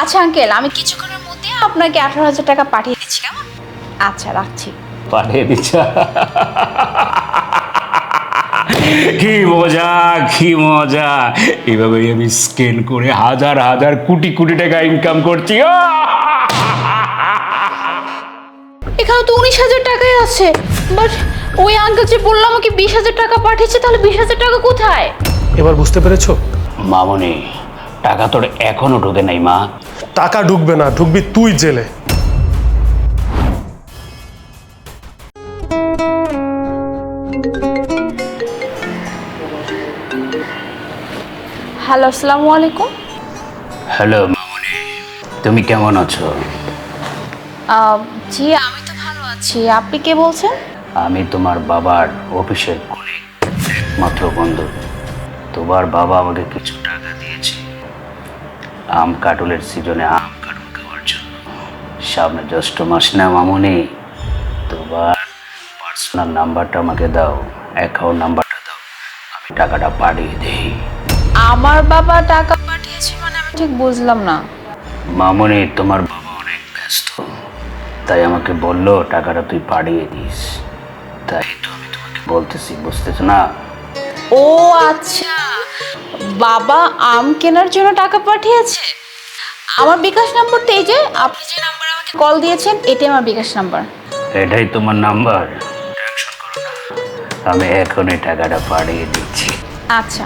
আচ্ছা আঙ্কেল, আমি কিছুক্ষণের মধ্যে আপনাকে 18,000 টাকা পাঠিয়ে দিচ্ছি, কেমন? আচ্ছা, রাখছি। পাঠিয়ে দিচ্ছ? কি মজা, কি মজা! এভাবে আমি স্ক্যান করে হাজার হাজার কোটি কোটি টাকা ইনকাম করছি। এখানে তো 19,000 টাকাই আছে, বাট ওই আঙ্কেল যে বললাম আমাকে 20,000 টাকা পাঠিয়েছে, তাহলে 20,000 টাকা কোথায়? এবার বুঝতে পেরেছো? মামনি, টাকা তোর এখনো ঢোকে নাই মা। টাকা ঢুকবে না, ঢুকবি তুই জেলে। হ্যালো, আসসালামু আলাইকুম। হ্যালো মামনি, তুমি কেমন আছো? জি, আমি তো ভালো আছি। আপনি কে বলছেন? আমি তোমার বাবার অফিসের কলিগ, একমাত্র বন্ধু। তোমার বাবা আমাকে কিছু টাকা দিয়েছে আম কাটুলের সিজনে আম কাটুল খাওয়ার জন্য। সামনে জ্যৈষ্ঠ মাস না মামুনি, তোমার পার্সোনাল নাম্বারটা আমাকে দাও, অ্যাকাউন্ট নাম্বারটা দাও, আমি টাকাটা পাঠিয়ে দিই। আমার বাবা টাকা পাঠিয়েছে মানে আমি ঠিক বুঝলাম না। মামুনি, তোমার বাবা অনেক ব্যস্ত, তাই আমাকে বললো টাকাটা তুই পাঠিয়ে দিস। তাই তো আমি তোমাকে বলতেছি, বুঝতেছ না? ও আচ্ছা, বাবা আম কেনার জন্য টাকা পাঠিয়েছে। আমার বিকাশ নাম্বারটা এই যে, আপনি যে নাম্বার আমাকে কল দিয়েছেন, এটাই আমার বিকাশ নাম্বার। এটাই তোমার নাম্বার? টেনশন করো না, আমি এখনই টাকাটা পাঠিয়ে দিচ্ছি। আচ্ছা।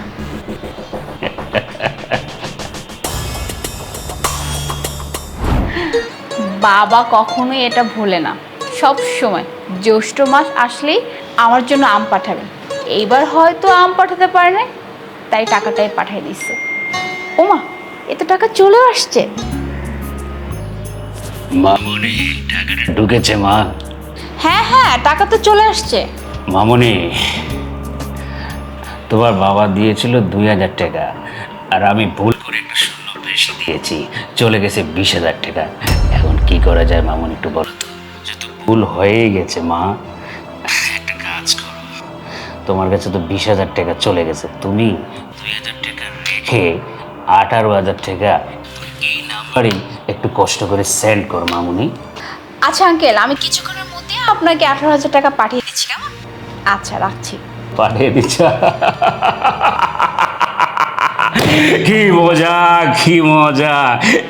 বাবা কখনোই এটা ভোলে না, সব সময় জ্যৈষ্ঠ মাস আসলেই আমার জন্য আম পাঠাবে। এইবার হয়তো আম পাঠাতে পারে না, তাই টাকাটাই পাঠিয়ে দিচ্ছে। ওমা, এত টাকা চলে আসছে। মামুনি, টাকাটা ঢুকেছে মা। হ্যাঁ হ্যাঁ, টাকা তো চলে আসছে। মামুনি, তোমার বাবা দিয়েছিল 2,000 টাকা, আর আমি ভুল করে একটা শূন্য বেশি দিয়েছি, চলে গেছে 20,000 টাকা। এখন কি করা যায় মামুনি, একটু বলো তো। যেহেতু ভুল হয়েই গেছে মা, একটা কাজ করো, তোমার কাছে তো 20,000 টাকা চলে গেছে, তুমি 2,000 টাকা রেখে 18,000 টাকা এই নাম্বারে একটু কষ্ট করে সেন্ড করো মামুনি। আচ্ছা আঙ্কেল, আমি কিছুক্ষণের মধ্যে আপনাকে 18,000 টাকা পাঠিয়ে দিচ্ছি, কেমন? আচ্ছা, রাখছি। পাঠিয়ে দিচ্ছ? কি মজা, কি মজা!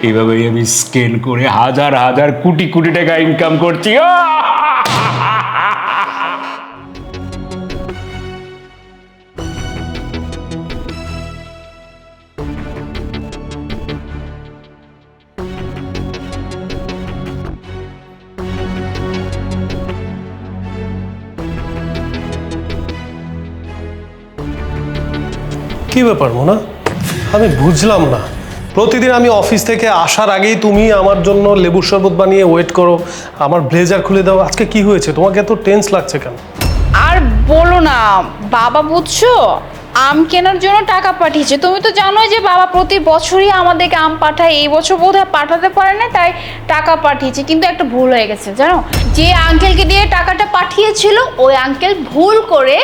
এভাবে আমি স্ক্যান করে হাজার হাজার কোটি কোটি টাকা ইনকাম করছি। কি ব্যাপার মোনা, আমি বুঝলাম না। প্রতিদিন আমি অফিস থেকে আসার আগেই তুমি আমার জন্য লেবুর শরবত বানিয়ে ওয়েট করো, আমার ব্লেজার খুলে দাও। আজকে কি হয়েছে, তোমাকে এত টেন্স লাগছে কেন? আর বলো না বাবা, বুঝছো, আম কেনার জন্য টাকা পাঠিয়েছে। তুমি তো জানোই যে বাবা প্রতি বছরই আমাদেরকে আম পাঠায়, এই বছর বোধহয় পাঠাতে পারে না, তাই টাকা পাঠিয়েছে। কিন্তু একটা ভুল হয়ে গেছে জানো, যে আঙ্কেলকে দিয়ে টাকাটা পাঠিয়েছিল ওই আঙ্কেল ভুল করে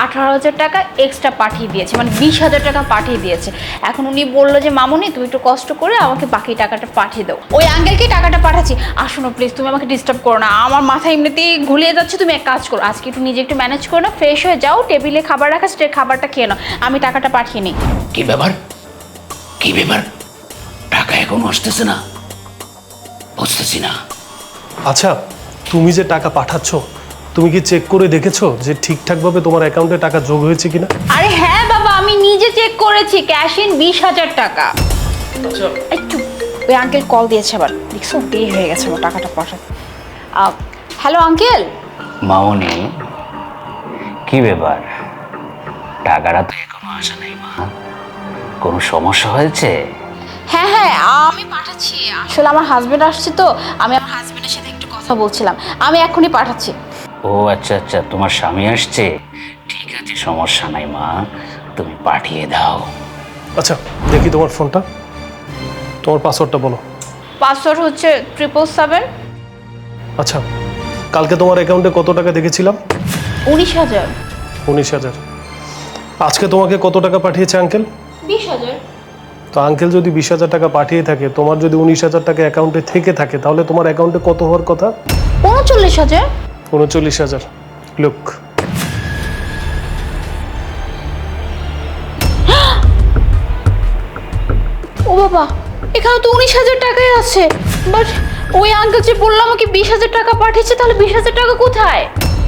18,000 টাকা এক্সট্রা পাঠিয়ে দিয়েছে, মানে 20,000 টাকা পাঠিয়ে দিয়েছে। এখন উনি বললো যে মামুনি তুমি একটু কষ্ট করে আমাকে বাকি টাকাটা পাঠিয়ে দাও। ওই আঙ্কেলকে টাকাটা পাঠাচ্ছি। আসুন প্লিজ, তুমি আমাকে ডিস্টার্ব করো না, আমার মাথা এমনিতেই ঘুলিয়ে যাচ্ছে। তুমি এক কাজ করো, আজকে একটু নিজে একটু ম্যানেজ করো না, ফ্রেশ হয়ে যাও, টেবিলে খাবার রাখা, খাবারটা খেয়ে নাও, আমি টাকাটা পাঠিয়ে নিই। কি ব্যাপার, কি ব্যাপার? টাকা এখন আসতেছে না, বুঝতেছি না। আচ্ছা, তুমি যে টাকা পাঠাচ্ছ, তুমি কি চেক করে দেখেছো যে ঠিকঠাকভাবে তোমার অ্যাকাউন্টে টাকা যোগ হয়েছে কিনা? আরে হ্যাঁ বাবা, আমি নিজে চেক করেছি, ক্যাশ ইন 20,000 টাকা। একটু ওই আঙ্কেল কল দিয়েছে আবার, দেখছো দেরি হয়ে গেছে আমার টাকাটা পাঠাতে। Hello uncle. মামনি, কি ব্যাপার? টাকাটা তো এখনো আসা নেই মা, কোনো সমস্যা হয়েছে? হ্যাঁ হ্যাঁ, আমি পাঠাচ্ছি। আসলে আমার হাজবেন্ড আসছে তো, আমি আমার হাজবেন্ডের সাথে একটু কথা বলছিলাম, আমি এখনই পাঠাচ্ছি। ও আচ্ছা আচ্ছা, তোমার স্বামী আসছে, ঠিক আছে, সমস্যা নাই মা, তুমি পাঠিয়ে দাও। আচ্ছা, দেখি তোমার ফোনটা, তোমার পাসওয়ার্ডটা বলো। পাসওয়ার্ড হচ্ছে 777। আচ্ছা, কালকে তোমার অ্যাকাউন্টে কত টাকা দেখেছিলাম? 19,000। 19,000। আজকে তোমাকে কত টাকা পাঠিয়েছে আঙ্কেল? 20,000। তো আঙ্কেল যদি 20,000 টাকা পাঠিয়ে থাকে, তোমার যদি 19,000 টাকা অ্যাকাউন্টে থেকে থাকে, তাহলে তোমার অ্যাকাউন্টে কত হওয়ার কথা? 39,000। 39,000। লুক, ও বাবা, এখানে তো 19,000 টাকাই আছে। বাট ওই আঙ্কেল যে বললো আমাকে 20,000 টাকা পাঠিয়েছে, তাহলে 20,000 টাকা কোথায়?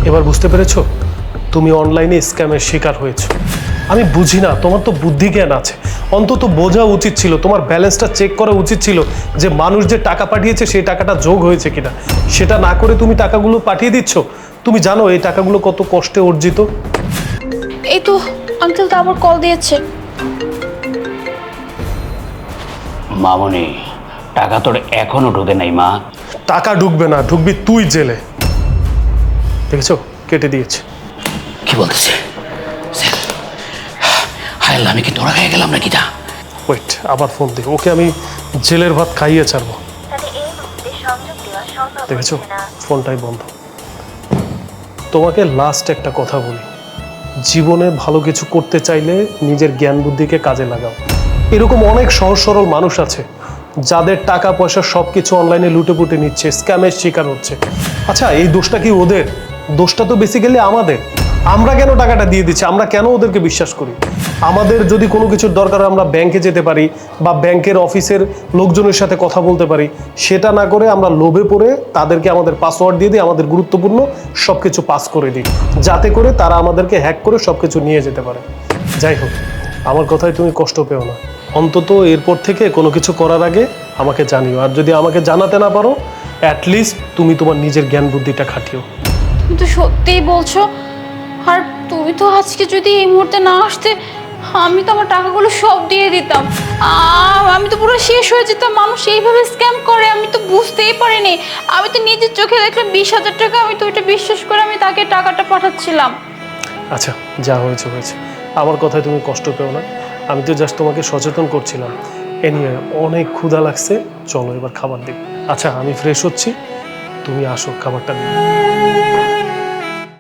এবার বুঝতে পেরেছো? তুমি অনলাইনে স্ক্যামের শিকার হয়েছো। আমি বুঝি না, তোমার তো বুদ্ধি জ্ঞান আছে, অন্তত বোঝা উচিত ছিল, তোমার ব্যালেন্সটা চেক করা উচিত ছিল যে মানুষ যে টাকা পাঠিয়েছে সেই টাকাটা যোগ হয়েছে কিনা। সেটা না করে তুমি টাকাগুলো পাঠিয়ে দিচ্ছ। তুমি জানো এই টাকাগুলো কত কষ্টে অর্জিত? এই তো আঙ্কেল তো আবার কল দিয়েছে। মামনি, টাকা তোর এখনো ঢোকে নাই মা। টাকা ঢুকবে না, ঢুকবি তুই জেলে। দেখেছো, কেটে দিয়েছে। কি বলতেছে? হায় আল্লাহ, আমি কি ধরা খেয়ে গেলাম নাকি? যা ওয়েট, আবার ফোন দিই ওকে, আমি জেলের ভাত খাইয়ে ছাড়বো। দেখেছো, ফোনটাই বন্ধ। তোমাকে লাস্ট একটা কথা বলি, জীবনে ভালো কিছু করতে চাইলে নিজের জ্ঞান বুদ্ধিকে কাজে লাগাও। এরকম অনেক সহজ সরল মানুষ আছে যাদের টাকা পয়সা সব কিছু অনলাইনে লুটে পুটে নিচ্ছে, স্ক্যামের শিকার হচ্ছে। আচ্ছা, এই দোষটা কি ওদের? দোষটা তো বেসিক্যালি আমাদের। আমরা কেন টাকাটা দিয়ে দিচ্ছি? আমরা কেন ওদেরকে বিশ্বাস করি? আমাদের যদি কোনো কিছুর দরকার হয় আমরা ব্যাংকে যেতে পারি বা ব্যাংকের অফিসের লোকজনের সাথে কথা বলতে পারি, সেটা না করে আমরা লোভে পড়ে তাদেরকে আমাদের পাসওয়ার্ড দিয়ে দিই, আমাদের গুরুত্বপূর্ণ সব কিছু পাস করে দিই, যাতে করে তারা আমাদেরকে হ্যাক করে সব কিছু নিয়ে যেতে পারে। যাই হোক, আমার কথায় তুমি কষ্ট পেও না। অন্তত এরপর থেকে কোনো কিছু করার আগে আমাকে জানিও, আর যদি আমাকে জানাতে না পারো, অ্যাটলিস্ট তুমি তোমার নিজের জ্ঞান বুদ্ধিটা খাটিও। তুমি তো সত্যিই বলছো। আর তুমি তো আজকে যদি এই মুহূর্তে না আসতে, আমি তো আমার টাকাগুলো সব দিয়ে দিতাম। আমি তো পুরো শেষ হয়ে যেতাম। মানুষ এইভাবে স্ক্যাম করে আমি তো বুঝতেই পারিনি। আমি তো নিজের চোখে দেখলাম 20,000 টাকা, আমি তো ওইটা বিশ্বাস করে আমি তাকে টাকাটা পাঠাচ্ছিলাম। আচ্ছা, যা হয়েছে হয়েছে, আমার কথায় তুমি কষ্ট পেও না। আমি তো জাস্ট তোমাকে সচেতন করছিলাম। এনিওয়ে, অনেক ক্ষুধা লাগছে, চলো এবার খাবার দিই। আচ্ছা, আমি ফ্রেশ হচ্ছি, তুমি আসো, খাবারটা দিই।